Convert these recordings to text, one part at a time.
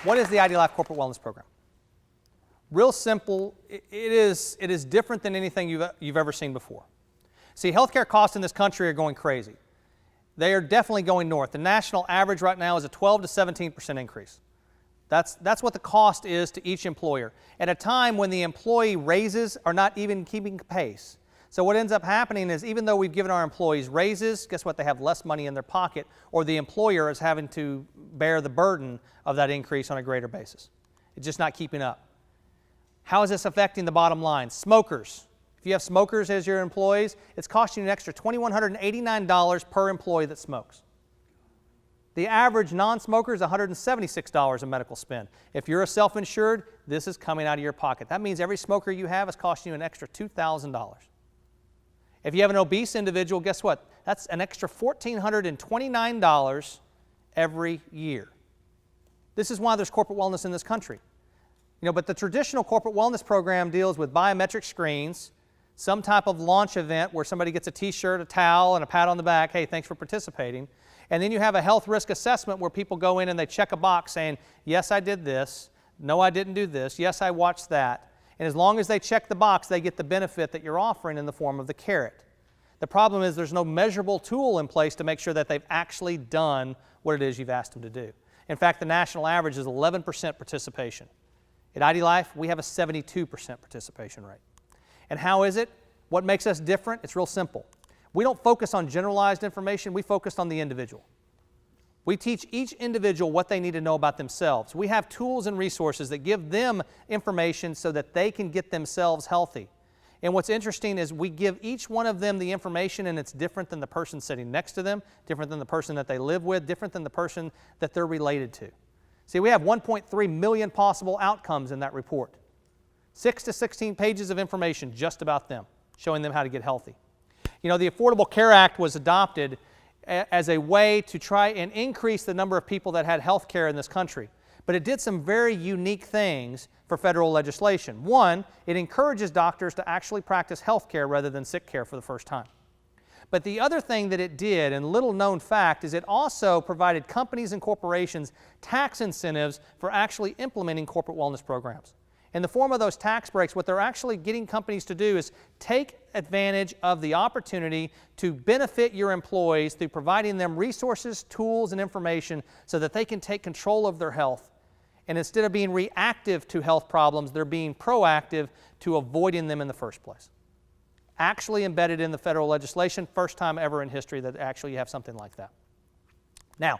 What is the IDLife Corporate Wellness Program? Real simple. It is different than anything you've ever seen before. See, healthcare costs in this country are going crazy. They are definitely going north. The national average right now is a 12 to 17% increase. That's what the cost is to each employer at a time when the employee raises are not even keeping pace. So what ends up happening is, even though we've given our employees raises, guess what? They have less money in their pocket, or the employer is having to bear the burden of that increase on a greater basis. It's just not keeping up. How is this affecting the bottom line? Smokers. If you have smokers as your employees, it's costing you an extra $2,189 per employee that smokes. The average non-smoker is $176 a medical spend. If you're a self-insured, this is coming out of your pocket. That means every smoker you have is costing you an extra $2,000. If you have an obese individual, guess what? That's an extra $1,429 every year. This is why there's corporate wellness in this country. But the traditional corporate wellness program deals with biometric screens, some type of launch event where somebody gets a t-shirt, a towel, and a pat on the back, hey, thanks for participating. And then you have a health risk assessment where people go in and they check a box saying, yes, I did this, no, I didn't do this, yes, I watched that. And as long as they check the box, they get the benefit that you're offering in the form of the carrot. The problem is there's no measurable tool in place to make sure that they've actually done what it is you've asked them to do. In fact, the national average is 11% participation. At IDLife, we have a 72% participation rate. And how is it? What makes us different? It's real simple. We don't focus on generalized information, we focus on the individual. We teach each individual what they need to know about themselves. We have tools and resources that give them information so that they can get themselves healthy. And what's interesting is we give each one of them the information, and it's different than the person sitting next to them, different than the person that they live with, different than the person that they're related to. See, we have 1.3 million possible outcomes in that report. 6 to 16 pages of information just about them, showing them how to get healthy. The Affordable Care Act was adopted as a way to try and increase the number of people that had health care in this country. But it did some very unique things for federal legislation. One, it encourages doctors to actually practice health care rather than sick care for the first time. But the other thing that it did, and little known fact, is it also provided companies and corporations tax incentives for actually implementing corporate wellness programs. In the form of those tax breaks, what they're actually getting companies to do is take advantage of the opportunity to benefit your employees through providing them resources, tools, and information so that they can take control of their health. And instead of being reactive to health problems, they're being proactive to avoiding them in the first place. Actually embedded in the federal legislation, first time ever in history that actually you have something like that. Now,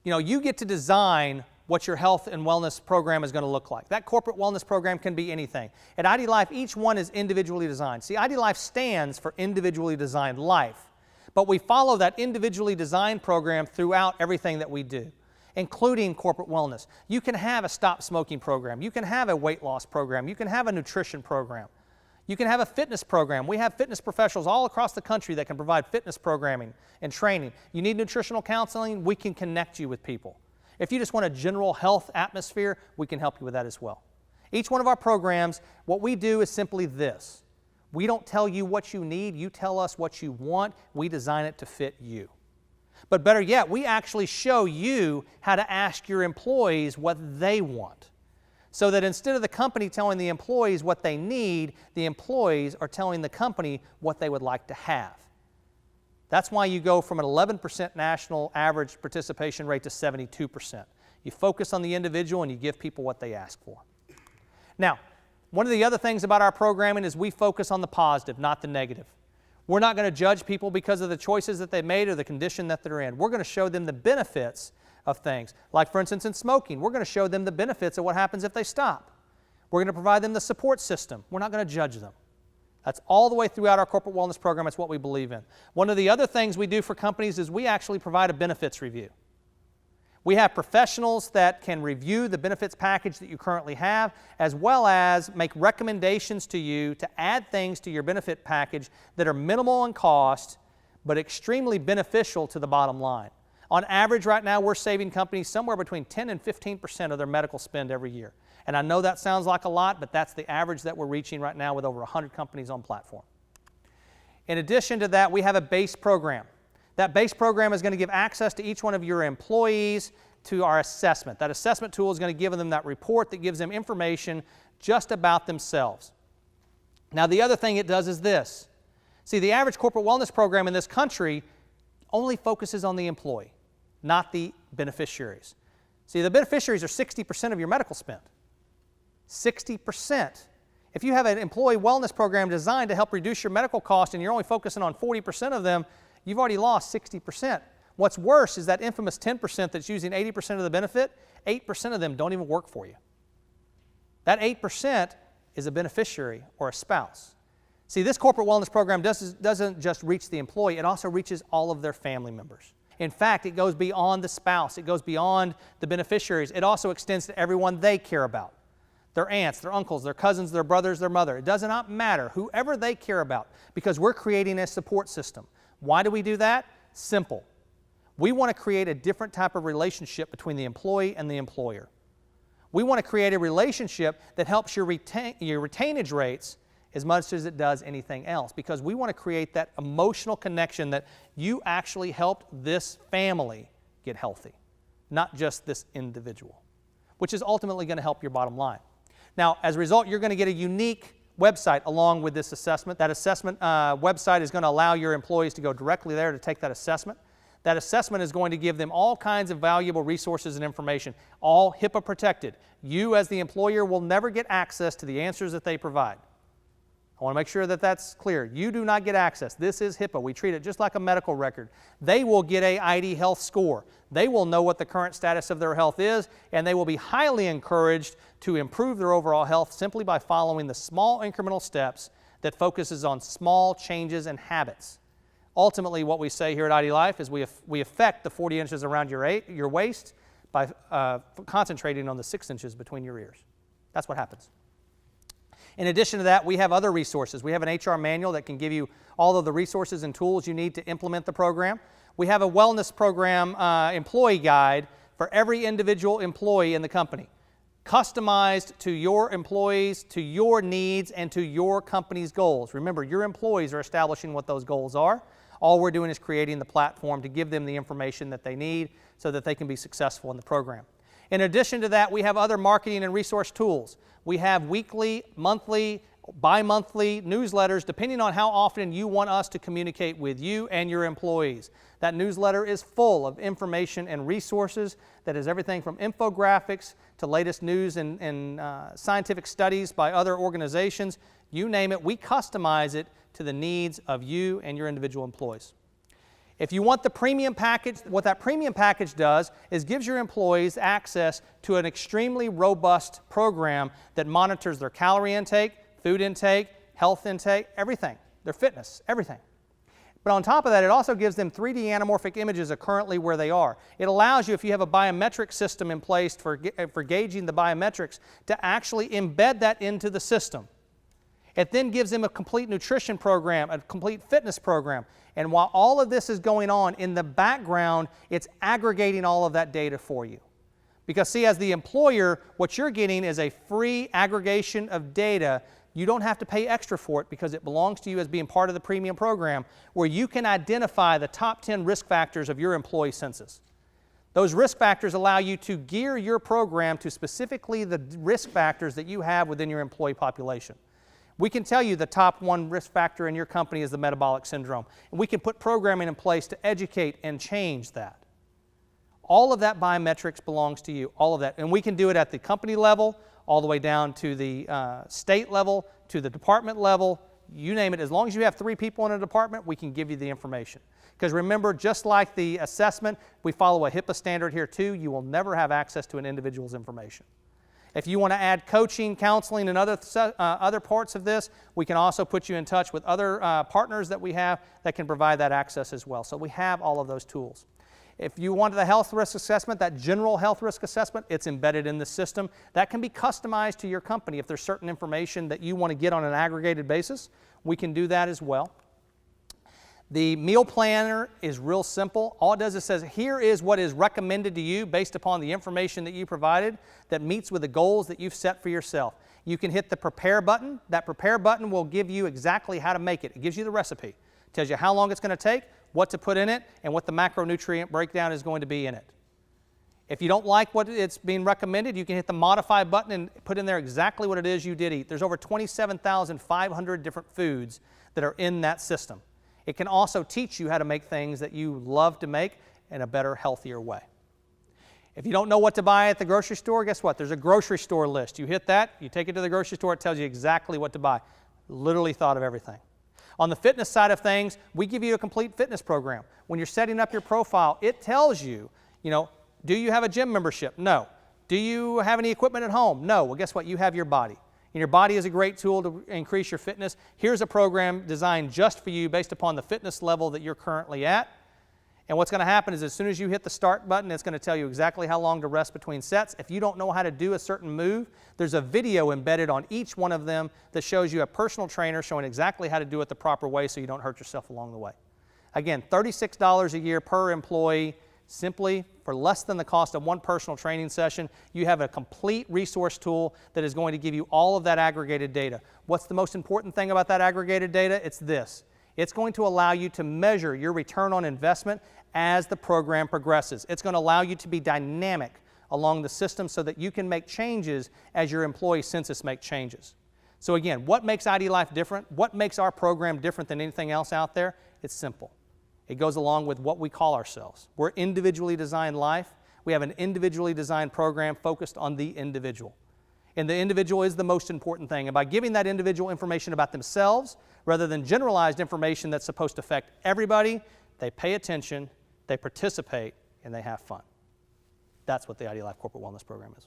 you get to design what your health and wellness program is going to look like. That corporate wellness program can be anything. At IDLife, each one is individually designed. See, IDLife stands for individually designed life, but we follow that individually designed program throughout everything that we do, including corporate wellness. You can have a stop smoking program. You can have a weight loss program. You can have a nutrition program. You can have a fitness program. We have fitness professionals all across the country that can provide fitness programming and training. You need nutritional counseling, we can connect you with people. If you just want a general health atmosphere, we can help you with that as well. Each one of our programs, what we do is simply this. We don't tell you what you need, you tell us what you want, we design it to fit you. But better yet, we actually show you how to ask your employees what they want. So that instead of the company telling the employees what they need, the employees are telling the company what they would like to have. That's why you go from an 11% national average participation rate to 72%. You focus on the individual and you give people what they ask for. Now, one of the other things about our programming is we focus on the positive, not the negative. We're not going to judge people because of the choices that they made or the condition that they're in. We're going to show them the benefits of things. Like, for instance, in smoking, we're going to show them the benefits of what happens if they stop. We're going to provide them the support system. We're not going to judge them. That's all the way throughout our corporate wellness program. It's what we believe in. One of the other things we do for companies is we actually provide a benefits review. We have professionals that can review the benefits package that you currently have, as well as make recommendations to you to add things to your benefit package that are minimal in cost, but extremely beneficial to the bottom line. On average right now, we're saving companies somewhere between 10 and 15% of their medical spend every year. And I know that sounds like a lot, but that's the average that we're reaching right now with over 100 companies on platform. In addition to that, we have a base program. That base program is going to give access to each one of your employees to our assessment. That assessment tool is going to give them that report that gives them information just about themselves. Now, the other thing it does is this. See, the average corporate wellness program in this country only focuses on the employee, not the beneficiaries. See, the beneficiaries are 60% of your medical spend. 60%. If you have an employee wellness program designed to help reduce your medical costs and you're only focusing on 40% of them, you've already lost 60%. What's worse is that infamous 10% that's using 80% of the benefit, 8% of them don't even work for you. That 8% is a beneficiary or a spouse. See, this corporate wellness program doesn't just reach the employee, it also reaches all of their family members. In fact, it goes beyond the spouse, it goes beyond the beneficiaries. It also extends to everyone they care about. Their aunts, their uncles, their cousins, their brothers, their mother. It does not matter, whoever they care about, because we're creating a support system. Why do we do that? Simple. We want to create a different type of relationship between the employee and the employer. We want to create a relationship that helps your retainage rates as much as it does anything else, because we want to create that emotional connection that you actually helped this family get healthy, not just this individual, which is ultimately going to help your bottom line. Now, as a result, you're going to get a unique website along with this assessment. That assessment website is going to allow your employees to go directly there to take that assessment. That assessment is going to give them all kinds of valuable resources and information, all HIPAA protected. You, as the employer, will never get access to the answers that they provide. I want to make sure that that's clear. You do not get access. This is HIPAA. We treat it just like a medical record. They will get a ID Health score. They will know what the current status of their health is, and they will be highly encouraged to improve their overall health simply by following the small incremental steps that focuses on small changes and habits. Ultimately, what we say here at IDLife is we affect the 40 inches around your waist by concentrating on the 6 inches between your ears. That's what happens. In addition to that, we have other resources. We have an HR manual that can give you all of the resources and tools you need to implement the program. We have a wellness program employee guide for every individual employee in the company, customized to your employees, to your needs, and to your company's goals. Remember, your employees are establishing what those goals are. All we're doing is creating the platform to give them the information that they need so that they can be successful in the program. In addition to that, we have other marketing and resource tools. We have weekly, monthly, bi-monthly newsletters, depending on how often you want us to communicate with you and your employees. That newsletter is full of information and resources that is everything from infographics to latest news and scientific studies by other organizations. You name it, we customize it to the needs of you and your individual employees. If you want the premium package, what that premium package does is gives your employees access to an extremely robust program that monitors their calorie intake, food intake, health intake, everything, their fitness, everything. But on top of that, it also gives them 3D anamorphic images of currently where they are. It allows you, if you have a biometric system in place for gauging the biometrics, to actually embed that into the system. It then gives them a complete nutrition program, a complete fitness program. And while all of this is going on, in the background, it's aggregating all of that data for you. Because see, as the employer, what you're getting is a free aggregation of data. You don't have to pay extra for it because it belongs to you as being part of the premium program, where you can identify the top 10 risk factors of your employee census. Those risk factors allow you to gear your program to specifically the risk factors that you have within your employee population. We can tell you the top 1 risk factor in your company is the metabolic syndrome, and we can put programming in place to educate and change that. All of that biometrics belongs to you, all of that. And we can do it at the company level, all the way down to the state level, to the department level, you name it. As long as you have 3 people in a department, we can give you the information. Because remember, just like the assessment, we follow a HIPAA standard here too. You will never have access to an individual's information. If you want to add coaching, counseling, and other parts of this, we can also put you in touch with other partners that we have that can provide that access as well. So we have all of those tools. If you want the health risk assessment, that general health risk assessment, it's embedded in the system. That can be customized to your company. If there's certain information that you want to get on an aggregated basis, we can do that as well. The meal planner is real simple. All it does is says, here is what is recommended to you based upon the information that you provided that meets with the goals that you've set for yourself. You can hit the prepare button. That prepare button will give you exactly how to make it. It gives you the recipe. It tells you how long it's going to take, what to put in it, and what the macronutrient breakdown is going to be in it. If you don't like what it's being recommended, you can hit the modify button and put in there exactly what it is you did eat. There's over 27,500 different foods that are in that system. It can also teach you how to make things that you love to make in a better, healthier way. If you don't know what to buy at the grocery store, guess what? There's a grocery store list. You hit that, you take it to the grocery store, it tells you exactly what to buy. Literally thought of everything. On the fitness side of things, we give you a complete fitness program. When you're setting up your profile, it tells you, do you have a gym membership? No. Do you have any equipment at home? No. Well, guess what? You have your body. And your body is a great tool to increase your fitness. Here's a program designed just for you based upon the fitness level that you're currently at. And what's going to happen is as soon as you hit the start button, it's going to tell you exactly how long to rest between sets. If you don't know how to do a certain move, there's a video embedded on each one of them that shows you a personal trainer showing exactly how to do it the proper way so you don't hurt yourself along the way. Again, $36 a year per employee. Simply, for less than the cost of one personal training session, you have a complete resource tool that is going to give you all of that aggregated data. What's the most important thing about that aggregated data? It's this. It's going to allow you to measure your return on investment as the program progresses. It's going to allow you to be dynamic along the system so that you can make changes as your employee census makes changes. So again, what makes IDLife different? What makes our program different than anything else out there? It's simple. It goes along with what we call ourselves. We're individually designed life. We have an individually designed program focused on the individual. And the individual is the most important thing. And by giving that individual information about themselves, rather than generalized information that's supposed to affect everybody, they pay attention, they participate, and they have fun. That's what the IDLife Corporate Wellness Program is.